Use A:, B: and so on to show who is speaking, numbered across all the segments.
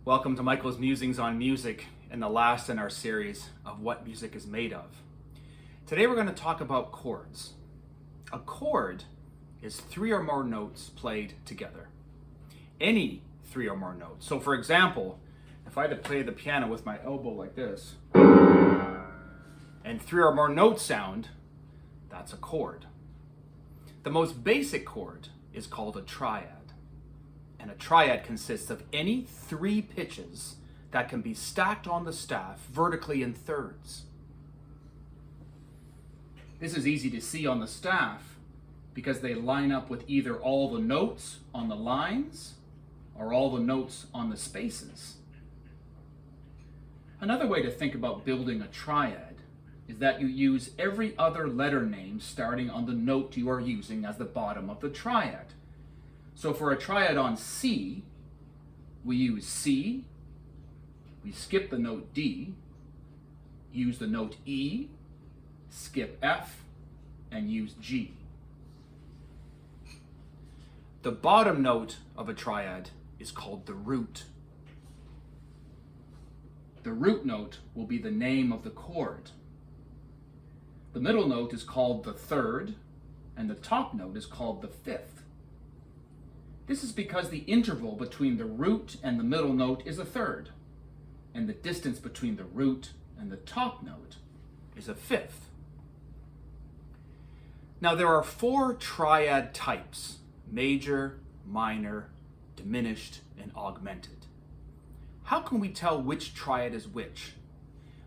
A: Welcome to Michael's Musings on Music, and the last in our series of what music is made of. Today we're going to talk about chords. A chord is three or more notes played together. Any three or more notes. So for example, if I had to play the piano with my elbow like this, and three or more notes sound, that's a chord. The most basic chord is called a triad. And a triad consists of any three pitches that can be stacked on the staff vertically in thirds. This is easy to see on the staff because they line up with either all the notes on the lines or all the notes on the spaces. Another way to think about building a triad is that you use every other letter name starting on the note you are using as the bottom of the triad. So for a triad on C, we use C, we skip the note D, use the note E, skip F, and use G. The bottom note of a triad is called the root. The root note will be the name of the chord. The middle note is called the third, and the top note is called the fifth. This is because the interval between the root and the middle note is a third, and the distance between the root and the top note is a fifth. Now there are four triad types: major, minor, diminished, and augmented. How can we tell which triad is which?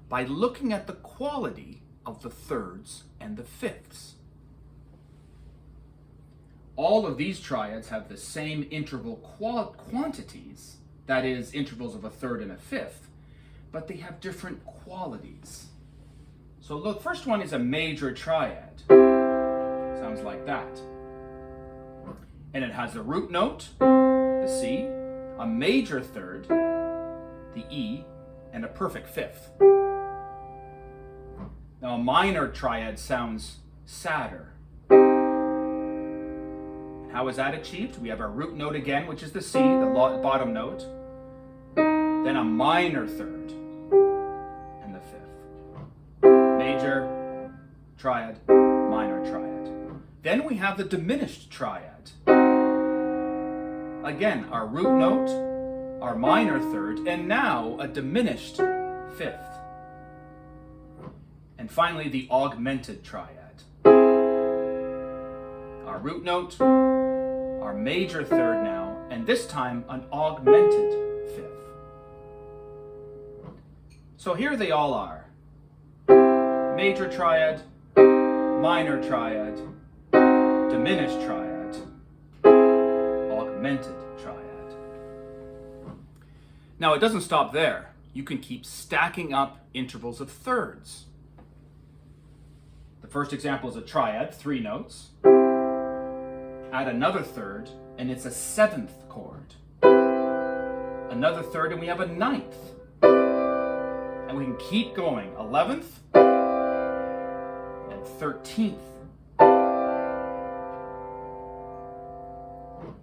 A: By looking at the quality of the thirds and the fifths. All of these triads have the same interval quantities, that is, intervals of a third and a fifth, but they have different qualities. So look, first one is a major triad. Sounds like that. And it has a root note, the C, a major third, the E, and a perfect fifth. Now a minor triad sounds sadder. How is that achieved? We have our root note again, which is the C, the bottom note, then a minor third, and the fifth. Major, triad, minor triad. Then we have the diminished triad. Again, our root note, our minor third, and now a diminished fifth. And finally, the augmented triad. Our root note, our major third now, and this time an augmented fifth. So here they all are: major triad, minor triad, diminished triad, augmented triad. Now it doesn't stop there. You can keep stacking up intervals of thirds. The first example is a triad, three notes. Add another third, and it's a seventh chord. Another third, and we have a ninth. And we can keep going. 11th and 13th.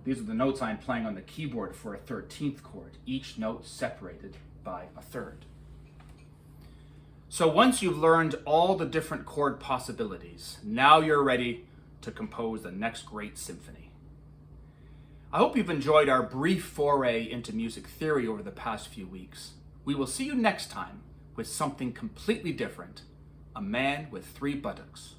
A: These are the notes I'm playing on the keyboard for a 13th chord, each note separated by a third. So once you've learned all the different chord possibilities, now you're ready to compose the next great symphony. I hope you've enjoyed our brief foray into music theory over the past few weeks. We will see you next time with something completely different: A Man with Three Buttocks.